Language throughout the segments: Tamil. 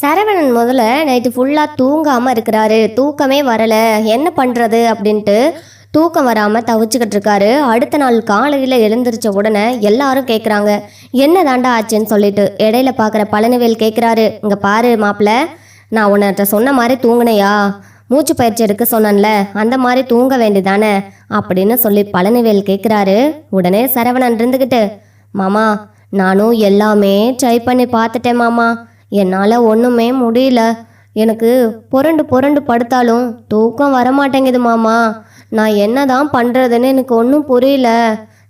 சரவணன் முதல்ல நைட்டு ஃபுல்லாக தூங்காமல் இருக்கிறாரு. தூக்கமே வரலை, என்ன பண்ணுறது அப்படின்ட்டு தூக்கம் வராமல் தவிச்சுக்கிட்டு இருக்காரு. அடுத்த நாள் காலையில் எழுந்திரிச்ச உடனே எல்லாரும் கேட்குறாங்க, என்ன தாண்டா ஆச்சுன்னு சொல்லிட்டு. இடையில பார்க்குற பழனிவேல் கேட்குறாரு, இங்கே பாரு மாப்பிள்ள, நான் உன்னை சொன்ன மாதிரி தூங்குனையா? மூச்சு பயிற்சி எடுக்க சொன்னேன்ல, அந்த மாதிரி தூங்க வேண்டியதானே அப்படின்னு சொல்லி பழனிவேல் கேட்குறாரு. உடனே சரவணன் இருந்துக்கிட்டு, மாமா நானும் எல்லாமே ட்ரை பண்ணி பார்த்துட்டேன் மாமா, என்னால் ஒன்றுமே முடியல. எனக்கு புரண்டு புரண்டு படுத்தாலும் தூக்கம் வரமாட்டேங்குது மாமா. நான் என்ன தான் பண்ணுறதுன்னு எனக்கு ஒன்றும் புரியல.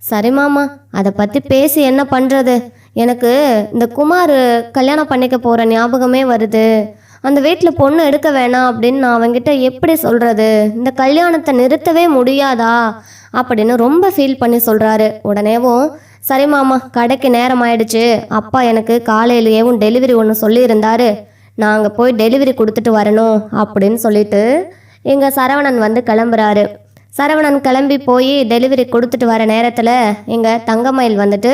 சரி மாமா, அதை பற்றி பேசி என்ன பண்ணுறது? எனக்கு இந்த குமார் கல்யாணம் பண்ணிக்க போகிற ஞாபகமே வருது. அந்த வீட்டில் பொண்ணு எடுக்க வேணாம் அப்படின்னு நான் அவங்கிட்ட எப்படி சொல்கிறது? இந்த கல்யாணத்தை நிறுத்தவே முடியாதா அப்படின்னு ரொம்ப ஃபீல் பண்ணி சொல்கிறாரு. உடனேவும் சரி மாமா, கடைக்கு நேரம் ஆயிடுச்சு, அப்பா எனக்கு காலையிலேயும் டெலிவரி ஒன்று சொல்லியிருந்தாரு, நாங்கள் போய் டெலிவரி கொடுத்துட்டு வரணும் அப்படின்னு சொல்லிட்டு எங்கள் சரவணன் வந்து கிளம்புறாரு. சரவணன் கிளம்பி போய் டெலிவரி கொடுத்துட்டு வர நேரத்தில் எங்கள் தங்கமயில் வந்துட்டு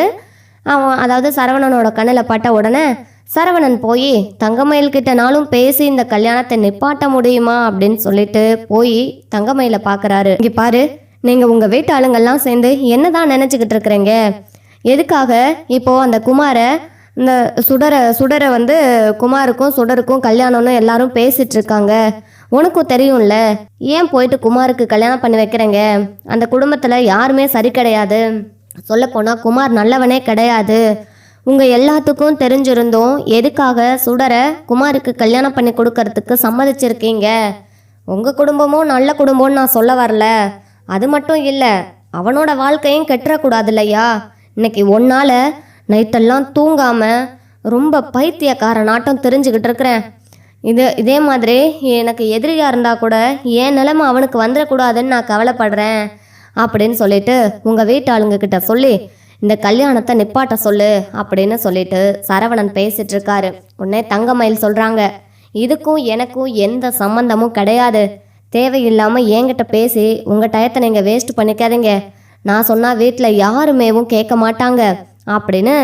அதாவது சரவணனோட கண்ணில் பட்ட உடனே சரவணன் போய் தங்கமயில்கிட்டனாலும் பேசி இந்த கல்யாணத்தை நிப்பாட்ட முடியுமா அப்படின்னு சொல்லிட்டு போய் தங்கமயிலை பார்க்குறாரு. இங்கே பாரு, நீங்கள் உங்கள் வீட்டு ஆளுங்கள்லாம் சேர்ந்து என்ன தான் நினச்சிக்கிட்டு இருக்கிறீங்க? எதுக்காக இப்போது அந்த குமாரை, இந்த சுடரை வந்து குமாருக்கும் சுடருக்கும் கல்யாணம்னு எல்லாரும் பேசிகிட்டு இருக்காங்க, உனக்கும் தெரியும்ல, ஏன் போயிட்டு குமாருக்கு கல்யாணம் பண்ணி வைக்கிறேங்க? அந்த குடும்பத்தில் யாருமே சரி கிடையாது, சொல்லப்போனால் குமார் நல்லவனே கிடையாது. உங்கள் எல்லாத்துக்கும் தெரிஞ்சிருந்தோம் எதுக்காக சுடரை குமாருக்கு கல்யாணம் பண்ணி கொடுக்கறதுக்கு சம்மதிச்சிருக்கீங்க? உங்கள் குடும்பமும் நல்ல குடும்பம்னு நான் சொல்ல வரல, அது மட்டும் இல்லை, அவனோட வாழ்க்கையும் கெட்டுறக்கூடாது இல்லையா? இன்னைக்கு ஒன்னால் நைட்டெல்லாம் தூங்காமல் ரொம்ப பைத்தியக்காரனாட்டம் தெரிஞ்சுக்கிட்டு இருக்கிறேன். இதே மாதிரி எனக்கு எதிரியாக இருந்தால் கூட என் நிலைமை அவனுக்கு வந்துடக்கூடாதுன்னு நான் கவலைப்படுறேன் அப்படின்னு சொல்லிட்டு உங்கள் வீட்டு ஆளுங்கக்கிட்ட சொல்லி இந்த கல்யாணத்தை நிப்பாட்ட சொல்லு அப்படின்னு சொல்லிட்டு சரவணன் பேசிட்டு இருக்காரு. உடனே தங்கமயில் சொல்கிறாங்க, இதுக்கும் எனக்கும் எந்த சம்மந்தமும் கிடையாது, தேவையில்லாமல் என்கிட்ட பேசி உங்கள் டயத்தை நீங்கள் வேஸ்ட் பண்ணிக்காதீங்க, நான் சொன்னால் வீட்டில் யாருமேவும் கேட்க மாட்டாங்க அப்படின்னு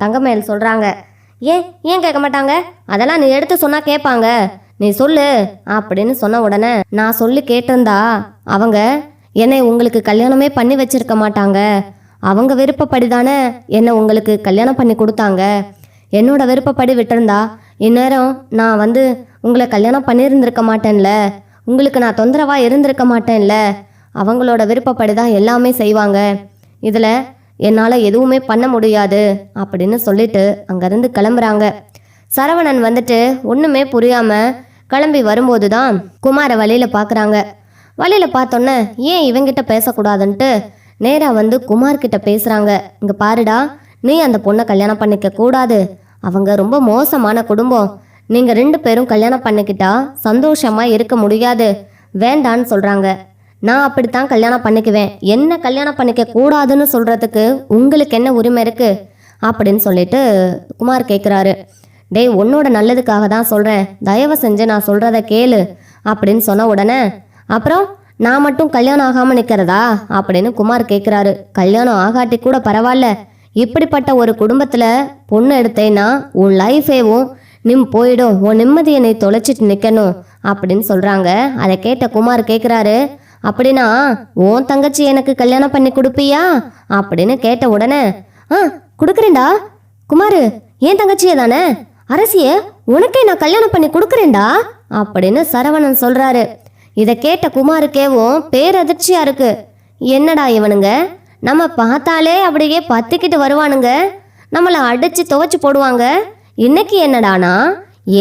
தங்கமயில் சொல்கிறாங்க. ஏன் கேட்க மாட்டாங்க? அதெல்லாம் நீ எடுத்து சொன்னால் கேட்பாங்க, நீ சொல்லு அப்படின்னு சொன்ன உடனே நான் சொல்லி கேட்டிருந்தா அவங்க என்னை உங்களுக்கு கல்யாணமே பண்ணி வச்சிருக்க மாட்டாங்க. அவங்க விருப்பப்படி தானே என்னை உங்களுக்கு கல்யாணம் பண்ணி கொடுத்தாங்க. என்னோட விருப்பப்படி விட்டுருந்தா இந்நேரம் நான் வந்து உங்களை கல்யாணம் பண்ணியிருந்திருக்க மாட்டேன்ல, உங்களுக்கு நான் தொந்தரவாக இருந்திருக்க மாட்டேன்ல. அவங்களோட விருப்பப்படி தான் எல்லாமே செய்வாங்க, இதில் என்னால் எதுவுமே பண்ண முடியாது அப்படின்னு சொல்லிட்டு அங்கேருந்து கிளம்புறாங்க. சரவணன் வந்துட்டு ஒன்றுமே புரியாமல் கிளம்பி வரும்போது தான் குமாரை வழியில் பார்க்குறாங்க. வழியில் பார்த்தோன்னே ஏன் இவங்கிட்ட பேசக்கூடாதுன்ட்டு நேராக வந்து குமார்கிட்ட பேசுகிறாங்க. இங்கே பாருடா, நீ அந்த பொண்ணை கல்யாணம் பண்ணிக்க கூடாது, அவங்க ரொம்ப மோசமான குடும்பம், நீங்கள் 2 பேரும் கல்யாணம் பண்ணிக்கிட்டா சந்தோஷமாக இருக்க முடியாது, வேண்டான்னு சொல்கிறாங்க. நான் அப்படித்தான் கல்யாணம் பண்ணிக்குவேன், என்ன கல்யாணம் பண்ணிக்க கூடாதுன்னு சொல்கிறதுக்கு உங்களுக்கு என்ன உரிமை இருக்குது அப்படின்னு சொல்லிட்டு குமார் கேட்குறாரு. டேய், உன்னோட நல்லதுக்காக தான் சொல்கிறேன், தயவு செஞ்சு நான் சொல்கிறத கேளு அப்படின்னு சொன்ன உடனே அப்புறம் நான் மட்டும் கல்யாணம் ஆகாமல் நிற்கிறதா அப்படின்னு குமார் கேட்குறாரு. கல்யாணம் ஆகாட்டி கூட பரவாயில்ல, இப்படிப்பட்ட ஒரு குடும்பத்தில் பொண்ணு எடுத்தேன்னா உன் லைஃபேவும் போயிடும், உன் நிம்மதியை நீ தொலைச்சிட்டு நிற்கணும் அப்படின்னு சொல்கிறாங்க. அதை கேட்ட குமார் கேட்குறாரு, அப்படின்னா உன் தங்கச்சி எனக்கு கல்யாணம் பண்ணி கொடுப்பியா அப்படின்னு கேட்ட உடனே கொடுக்குறேன்டா குமார், ஏன் தங்கச்சியே தானே, அரசிய உனக்கே நான் கல்யாணம் பண்ணி கொடுக்குறேன்டா அப்படின்னு சரவணன் சொல்கிறாரு. இதை கேட்ட குமாருக்கேவும் பேரதிர்ச்சியா இருக்கு. என்னடா இவனுங்க, நம்ம பார்த்தாலே அப்படியே பத்திக்கிட்டு வருவானுங்க, நம்மளை அடிச்சு துவைச்சு போடுவாங்க, இன்னைக்கு என்னடானா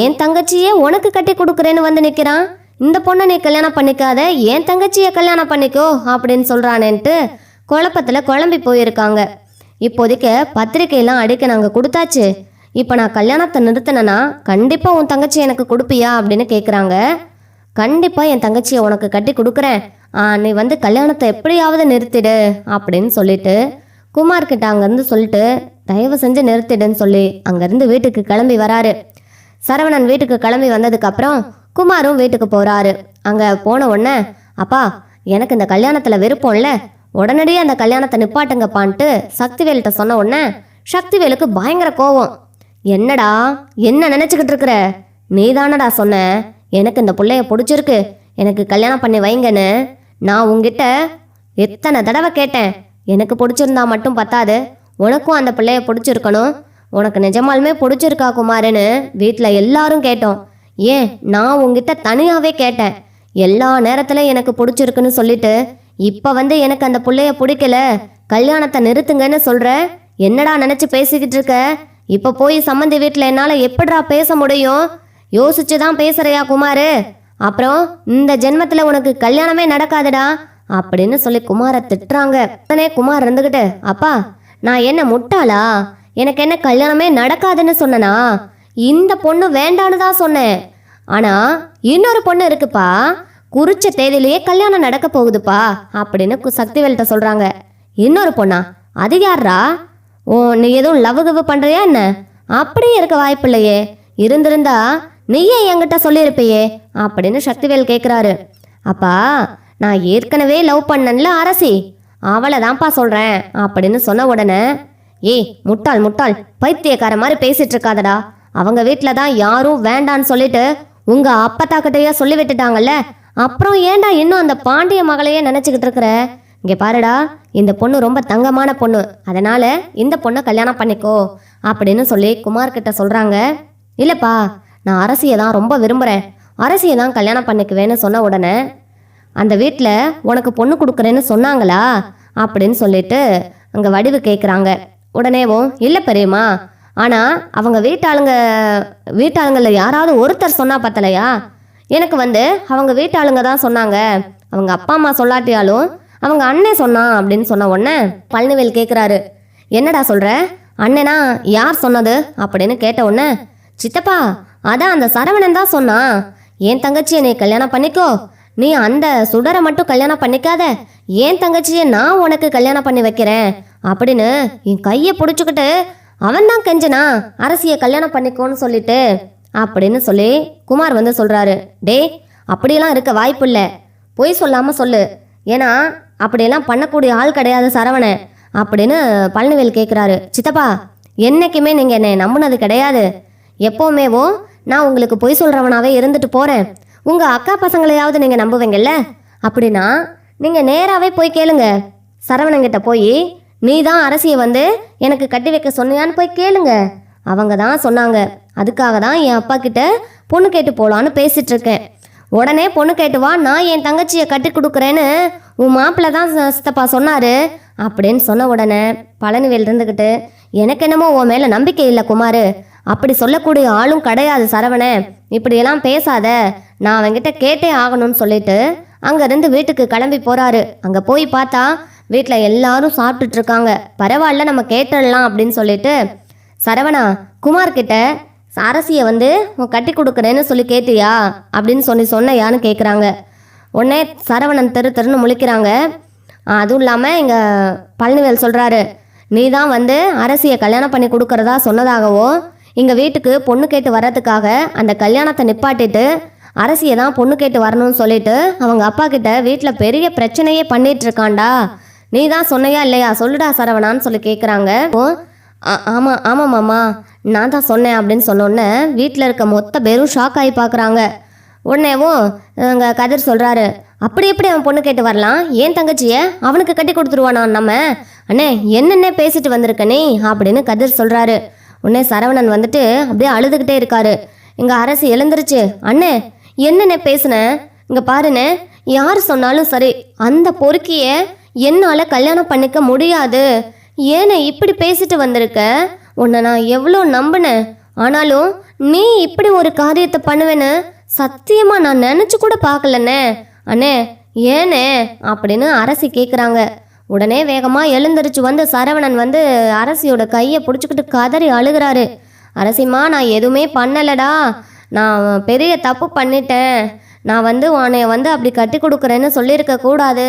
என் தங்கச்சியே உனக்கு கட்டி கொடுக்குறேன்னு வந்து நிற்கிறான், இந்த பொண்ணை நீ கல்யாணம் பண்ணிக்காத, என் தங்கச்சியை கல்யாணம் பண்ணிக்கோ அப்படின்னு சொல்கிறானேன்ட்டு குழப்பத்தில் குழம்பி போயிருக்காங்க. இப்போதைக்கு பத்திரிக்கையெல்லாம் அடிக்க நாங்கள் கொடுத்தாச்சு, இப்போ நான் கல்யாணத்தை நிறுத்தினேன்னா கண்டிப்பாக உன் தங்கச்சி எனக்கு கொடுப்பியா அப்படின்னு கேட்குறாங்க. கண்டிப்பாக என் தங்கச்சியை உனக்கு கட்டி கொடுக்குறேன், நீ வந்து கல்யாணத்தை எப்படியாவது நிறுத்திடு அப்படின்னு சொல்லிட்டு குமார்கிட்ட அங்கேருந்து சொல்லிட்டு தயவு செஞ்சு நிறுத்திடுன்னு சொல்லி அங்கேருந்து வீட்டுக்கு கிளம்பி வராரு. சரவணன் வீட்டுக்கு கிளம்பி வந்ததுக்கப்புறம் குமாரும் வீட்டுக்கு போகிறாரு. அங்கே போன உடனே அப்பா, எனக்கு இந்த கல்யாணத்தில் விருப்பம் இல்லை, உடனடியாக அந்த கல்யாணத்தை நிப்பாட்டுங்கப்பான்ட்டு சக்திவேல்கிட்ட சொன்ன உடனே சக்திவேலுக்கு பயங்கர கோவம். என்னடா என்ன நினச்சிக்கிட்டு இருக்கிற, நீ தானடா சொன்ன எனக்கு இந்த பிள்ளைய பிடிச்சிருக்கு, எனக்கு கல்யாணம் பண்ணி வைங்கன்னு. நான் உங்ககிட்ட எத்தனை தடவை கேட்டேன். எனக்கு பிடிச்சிருந்தா மட்டும் பத்தாது, உனக்கும் அந்த பிள்ளைய பிடிச்சிருக்கணும். உனக்கு நிஜமாலுமே பிடிச்சிருக்கா குமாருன்னு வீட்டில் எல்லாரும் கேட்டோம். ஏன் நான் உங்ககிட்ட தனியாகவே கேட்டேன். எல்லா நேரத்தில் எனக்கு பிடிச்சிருக்குன்னு சொல்லிட்டு இப்போ வந்து எனக்கு அந்த பிள்ளைய பிடிக்கல, கல்யாணத்தை நிறுத்துங்கன்னு சொல்கிற. என்னடா நினச்சி பேசிக்கிட்டு இருக்க? இப்போ போய் சம்மந்தி வீட்டில் என்னால் எப்படிடா பேச முடியும்? யோசிச்சு தான் பேசுறியா குமாரு? அப்புறம் இந்த ஜென்மத்தில் உனக்கு கல்யாணமே நடக்காதுடா அப்படின்னு சொல்லி குமாரை திட்டுறாங்க. உடனே குமார் இருந்துக்கிட்டு, அப்பா நான் என்ன முட்டாளா? எனக்கு என்ன கல்யாணமே நடக்காதுன்னு சொன்னனா? இந்த பொண்ணு வேண்டான்னு தான் சொன்னேன். ஆனால் இன்னொரு பொண்ணு இருக்குப்பா, குறிச்ச தேதியிலேயே கல்யாணம் நடக்க போகுதுப்பா அப்படின்னு சக்திவேல்கிட்ட சொல்கிறாங்க. இன்னொரு பொண்ணா? அது யாரா? ஓ, நீ எதுவும் லவ் கவ் பண்ணுறியா என்ன? அப்படியே இருக்க வாய்ப்பு இல்லையே. இருந்திருந்தா நீயே என்கிட்ட சொல்லியிருப்பையே அப்படின்னு சக்திவேல் கேட்குறாரு. அப்பா நான் ஏற்கனவே லவ் பண்ணல அரசி, அவளை தான்ப்பா சொல்கிறேன் அப்படின்னு சொன்ன உடனே, ஏய் முட்டாள் முட்டாள், பைத்தியக்கார மாதிரி பேசிட்டு இருக்காதடா. அவங்க வீட்டில் தான் யாரும் வேண்டான்னு சொல்லிட்டு உங்கள் அப்பத்தாக்கிட்டையே சொல்லி விட்டுட்டாங்கல்ல, அப்புறம் ஏன்டா இன்னும் அந்த பாண்டிய மகளையே நினச்சிக்கிட்டு இருக்கிற? இங்கே பாருடா, இந்த பொண்ணு ரொம்ப தங்கமான பொண்ணு, அதனால் இந்த பொண்ணை கல்யாணம் பண்ணிக்கோ அப்படின்னு சொல்லி குமார்கிட்ட சொல்கிறாங்க. இல்லைப்பா நான் அரசியை தான் ரொம்ப விரும்புகிறேன், அரசியை தான் கல்யாணம் பண்ணிக்குவேன்னு சொன்ன உடனே, அந்த வீட்டில் உனக்கு பொண்ணு கொடுக்குறேன்னு சொன்னாங்களா அப்படின்னு சொல்லிட்டு அங்கே வடிவு கேட்குறாங்க. உடனேவும் இல்லை பெரியம்மா, ஆனால் அவங்க வீட்டாளுங்களில் யாராவது ஒருத்தர் சொன்னா பத்தலையா? எனக்கு வந்து அவங்க வீட்டாளுங்க தான் சொன்னாங்க, அவங்க அப்பா அம்மா சொல்லாட்டியாலும் அவங்க அண்ணன் சொன்னான் அப்படின்னு சொன்ன உடனே பழனிவேல் கேட்குறாரு, என்னடா சொல்கிற? அண்ணனா யார் சொன்னது அப்படின்னு கேட்ட உடனே, சித்தப்பா அதான் அந்த சரவணன் தான் சொன்னான், என் தங்கச்சியை நீ கல்யாணம் பண்ணிக்கோ, நீ அந்த சுடரை மட்டும் கல்யாணம் பண்ணிக்காத, என் தங்கச்சியை நான் உனக்கு கல்யாணம் பண்ணி வைக்கிறேன் அப்படின்னு என் கையை பிடிச்சிக்கிட்டு அவன் தான் கெஞ்சனா அரசியை கல்யாணம் பண்ணிக்கோன்னு சொல்லிட்டு அப்படின்னு சொல்லி குமார் வந்து சொல்கிறாரு. டே அப்படியெல்லாம் இருக்க வாய்ப்பு இல்லை, பொய் சொல்லாமல் சொல்லு, ஏன்னா அப்படியெல்லாம் பண்ணக்கூடிய ஆள் கிடையாது சரவணன் அப்படின்னு பழனிவேல் கேட்குறாரு. சித்தப்பா என்றைக்குமே நீங்கள் என்னை நம்பினது கிடையாது, எப்போவுமேவோ நான் உங்களுக்கு பொய் சொல்கிறவனாவே இருந்துட்டு போகிறேன். உங்கள் அக்கா பசங்களையாவது நீங்கள் நம்புவீங்கல்ல, அப்படின்னா நீங்கள் நேராகவே போய் கேளுங்க, சரவணங்கிட்ட போய் நீ தான் அரசியை வந்து எனக்கு கட்டி வைக்க சொன்னியான்னு போய் கேளுங்க. அவங்க தான் சொன்னாங்க, அதுக்காக தான் என் அப்பா கிட்ட பொண்ணு கேட்டு போகலான்னு பேசிகிட்டு இருக்கேன். உடனே பொண்ணு கேட்டு வா, நான் என் தங்கச்சியை கட்டி கொடுக்குறேன்னு உன் மாப்பிள்ளை தான் சித்தப்பா சொன்னார் அப்படின்னு சொன்ன உடனே பழனிவேல் இருந்துக்கிட்டு, எனக்கு என்னமோ உன் மேலே நம்பிக்கை இல்லை குமார், அப்படி சொல்லக்கூடிய ஆளும் கிடையாது சரவணே, இப்படியெல்லாம் பேசாத, நான் அவங்கிட்ட கேட்டே ஆகணும்னு சொல்லிட்டு அங்கேருந்து வீட்டுக்கு கிளம்பி போகிறாரு. அங்கே போய் பார்த்தா வீட்டில் எல்லாரும் சாப்பிட்டுட்டு இருக்காங்க. பரவாயில்ல நம்ம கேட்டுடலாம் அப்படின்னு சொல்லிட்டு, சரவணா குமார்கிட்ட அரசியை வந்து கட்டி கொடுக்குறேன்னு சொல்லி கேட்டியா அப்படின்னு சொன்னையான்னு கேட்குறாங்க. உடனே சரவணன் தெருன்னு முழிக்கிறாங்க. அதுவும் இல்லாமல் இங்கே பழனிவேல் சொல்கிறாரு, நீ தான் வந்து அரசியை கல்யாணம் பண்ணி கொடுக்குறதா சொன்னதாகவோ, எங்கள் வீட்டுக்கு பொண்ணு கேட்டு வர்றதுக்காக அந்த கல்யாணத்தை நிப்பாட்டிட்டு அரசியை தான் பொண்ணு கேட்டு வரணும்னு சொல்லிட்டு அவங்க அப்பா கிட்ட வீட்டில் பெரிய பிரச்சனையே பண்ணிட்டு இருக்காண்டா, நீ தான் சொன்னையா இல்லையா சொல்லுடா சரவணான்னு சொல்லி கேட்குறாங்க. ஆமாம் ஆமாம் மாமா, நான் தான் சொன்னேன் அப்படின்னு சொன்னோன்னே வீட்டில் இருக்க மொத்த பேரும் ஷாக் ஆகி பார்க்குறாங்க. உடனேவும் அங்கே கதிர் சொல்கிறாரு, அப்படி எப்படி அவன் பொண்ணு கேட்டு வரலாம், ஏன் தங்கச்சியை அவனுக்கு கட்டி கொடுத்துருவானா நம்ம? அண்ணே என்னென்ன பேசிட்டு வந்திருக்க நீ அப்படின்னு கதிர் சொல்கிறாரு. உடனே சரவணன் வந்துட்டு அப்படியே அழுதுகிட்டே இருக்காரு. இங்கே அரசு எழுந்துருச்சு, அண்ணே என்னென்ன பேசுனேன், இங்கே பாருண்ணே, யார் சொன்னாலும் சரி அந்த பொறுக்கியை என்னால் கல்யாணம் பண்ணிக்க முடியாது, ஏன்னு இப்படி பேசிட்டு வந்திருக்க, உன்னை நான் எவ்வளோ நம்பினேன், ஆனாலும் நீ இப்படி ஒரு காரியத்தை பண்ணுவேன்னு சத்தியமாக நான் நினச்சி கூட பார்க்கலண்ணே, அண்ணே ஏனே அப்படின்னு அரசி கேட்குறாங்க. உடனே வேகமாக எழுந்திரிச்சு வந்து சரவணன் வந்து அரசியோட கையை பிடிச்சிக்கிட்டு கதறி அழுகிறாரு. அரசிம்மா நான் எதுவுமே பண்ணலடா, நான் பெரிய தப்பு பண்ணிட்டேன், நான் வந்து உன்னைய வந்து அப்படி கட்டி கொடுக்குறேன்னு சொல்லியிருக்க கூடாது,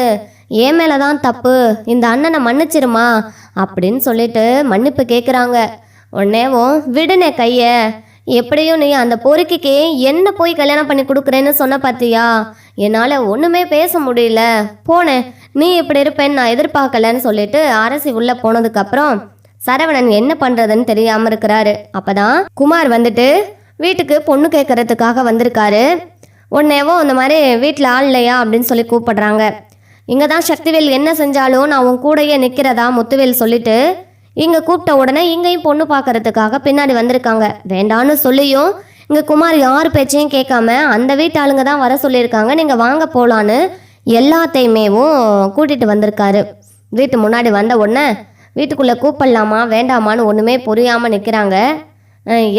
என் மேலே தான் தப்பு, இந்த அண்ணனை மன்னிச்சிருமா அப்படின்னு சொல்லிட்டு மன்னிப்பு கேட்குறாங்க. உடனேவும் விடுனே கையை, எப்படியும் நீ அந்த பொறுக்கிக்கு என்ன போய் கல்யாணம் பண்ணி கொடுக்குறேன்னு சொன்ன பார்த்தியா, என்னால் ஒன்றுமே பேச முடியல, போனேன், நீ இப்படி இருப்பேன்னு நான் எதிர்பார்க்கலன்னு சொல்லிட்டு அரசி உள்ளே போனதுக்கப்புறம் சரவணன் என்ன பண்ணுறதுன்னு தெரியாமல் இருக்கிறாரு. அப்போ தான் குமார் வந்துட்டு, வீட்டுக்கு பொண்ணு கேட்கறதுக்காக வந்திருக்காரு. உடனேவும் இந்த மாதிரி வீட்டில் ஆள் இல்லையா அப்படின்னு சொல்லி கூப்பிடுறாங்க. இங்கே தான் சக்திவேல் என்ன செஞ்சாலும் நான் உன் கூடயே நிற்கிறதா முத்துவேல் சொல்லிட்டு இங்கே கூப்பிட்ட உடனே இங்கேயும் பொண்ணு பார்க்கறதுக்காக பின்னாடி வந்திருக்காங்க. வேண்டான்னு சொல்லியும் இங்கே குமார் யார் பேச்சையும் கேட்காம அந்த வீட்டு ஆளுங்க தான் வர சொல்லியிருக்காங்க, நீங்கள் வாங்க போகலான்னு எல்லாத்தையுமேவும் கூட்டிகிட்டு வந்திருக்காரு. வீட்டு முன்னாடி வந்த உடனே வீட்டுக்குள்ளே கூப்பிடலாமா வேண்டாமான்னு ஒன்றுமே புரியாமல் நிற்கிறாங்க.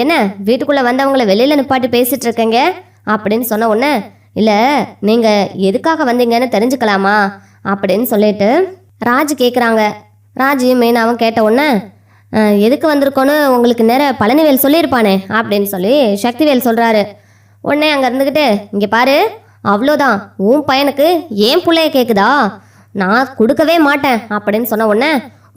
என்ன வீட்டுக்குள்ளே வந்தவங்கள வெளியில் நிப்பாட்டி பேசிகிட்டு இருக்கேங்க அப்படின்னு சொன்ன உடனே, இல்லை நீங்கள் எதுக்காக வந்தீங்கன்னு தெரிஞ்சுக்கலாமா அப்படின்னு சொல்லிட்டு ராஜ் கேட்குறாங்க. ராஜ் மீனாவும் கேட்ட உடனே, எதுக்கு வந்திருக்கோன்னு உங்களுக்கு நேரம் பழனிவேல் சொல்லியிருப்பானே அப்படின்னு சொல்லி சக்திவேல் சொல்கிறாரு. உடனே அங்கே இருந்துக்கிட்டு, இங்கே பாரு, அவ்வளோதான், உன் பையனுக்கு ஏன் பிள்ளைய கேட்குதா, நான் கொடுக்கவே மாட்டேன் அப்படின்னு சொன்ன உடனே,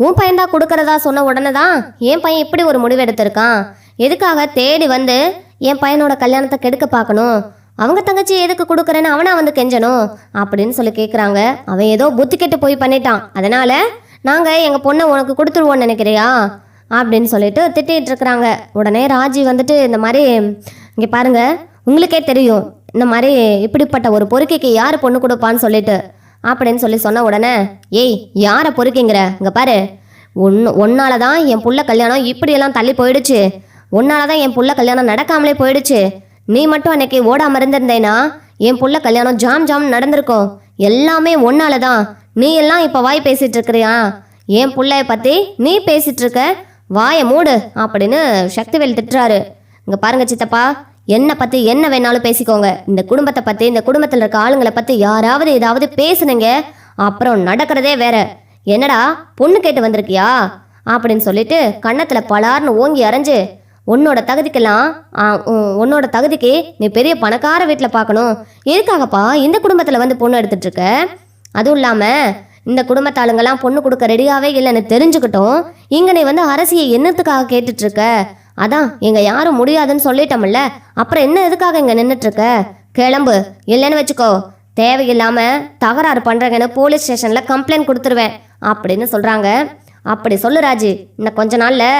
உன் பையன்தான் கொடுக்கறதா சொன்ன உடனே தான் என் பையன் இப்படி ஒரு முடிவு எடுத்திருக்கான், எதுக்காக தேடி வந்து என் பையனோட கல்யாணத்தை கெடுக்க பார்க்கணும், அவங்க தங்கச்சி எதுக்கு கொடுக்குறேன்னு அவனா வந்து கெஞ்சணும் அப்படின்னு சொல்லி கேட்குறாங்க. அவன் ஏதோ புத்தி கெட்டு போய் பண்ணிட்டான், அதனால் நாங்கள் எங்கள் பொண்ணை உனக்கு கொடுத்துருவோன்னு நினைக்கிறியா அப்படின்னு சொல்லிட்டு திட்டிகிட்டு இருக்கிறாங்க. உடனே ராஜி வந்துட்டு, இந்த மாதிரி இங்கே பாருங்க, உங்களுக்கே தெரியும் இந்த மாதிரி இப்படிப்பட்ட ஒரு பொறுக்கைக்கு யார் பொண்ணு கொடுப்பான்னு சொல்லிட்டு அப்படின்னு சொல்லி சொன்ன உடனே, ஏய் யாரை பொறுக்கிங்கிற, இங்கே பாரு, ஒன்னால தான் என் புள்ள கல்யாணம் இப்படியெல்லாம் தள்ளி போயிடுச்சு, ஒன்னால தான் என் புள்ள கல்யாணம் நடக்காமலே போயிடுச்சு, நீ மட்டும் அன்னைக்கு ஓடாம இருந்திருந்தேனா என் புள்ள கல்யாணம் ஜாம் ஜாம் நடந்திருக்கும், எல்லாமே ஒன்னால தான், நீ எல்லாம் இப்போ வாய் பேசிட்டு இருக்கிறியா, என் புள்ளைய பற்றி நீ பேசிட்டு இருக்க, வாயை மூடு அப்படின்னு சக்திவேல் திட்டுறாரு. இங்கே பாருங்க சித்தப்பா, என்னை பற்றி என்ன வேணாலும் பேசிக்கோங்க, இந்த குடும்பத்தை பற்றி இந்த குடும்பத்தில் இருக்க ஆளுங்களை பற்றி யாராவது ஏதாவது பேசுனீங்க அப்புறம் நடக்கிறதே வேற. என்னடா பொண்ணு கேட்டு வந்திருக்கியா அப்படின்னு சொல்லிட்டு கன்னத்தில் பலார்னு ஓங்கி அரைஞ்சு, உன்னோட தகுதிக்கு நீ பெரிய பணக்கார வீட்டில் பார்க்கணும், எதுக்காகப்பா இந்த குடும்பத்தில் வந்து பொண்ணு எடுத்துட்டு இருக்க, அதுவும் இல்லாமல் இந்த குடும்பத்தாளுங்கெல்லாம் பொண்ணு கொடுக்க ரெடியாகவே இல்லைன்னு தெரிஞ்சுக்கிட்டோம், இங்கே நீ வந்து அரசியை என்னத்துக்காக கேட்டுட்ருக்க, அதான் எங்கள் யாரும் முடியாதுன்னு சொல்லிட்டோம்ல, அப்புறம் என்ன எதுக்காக இங்கே நின்றுட்டுருக்க, கிளம்பு, இல்லைன்னு வச்சுக்கோ, தேவையில்லாமல் தகராறு பண்ணுறங்கன்னு போலீஸ் ஸ்டேஷனில் கம்ப்ளைண்ட் கொடுத்துருவேன் அப்படின்னு சொல்கிறாங்க. அப்படி சொல்லு ராஜி, இன்னும் கொஞ்ச நாளில்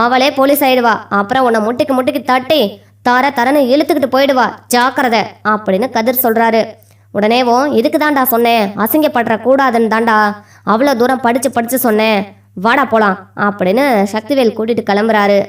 அவளே போலீஸ் ஆயிடுவா, அப்புறம் உன்னை முட்டிக்கு தட்டி தரன்னு இழுத்துக்கிட்டு போயிடுவா, ஜாக்கிரதை அப்படின்னு கதிர் சொல்கிறாரு. உடனேவும் இதுக்கு தான்டா சொன்னேன், அசிங்கப்படுற கூடாதுன்னு தாண்டா அவ்வளோ தூரம் படித்து சொன்னேன், வாடா போகலாம் அப்படின்னு சக்திவேல் கூட்டிகிட்டு கிளம்புறாரு.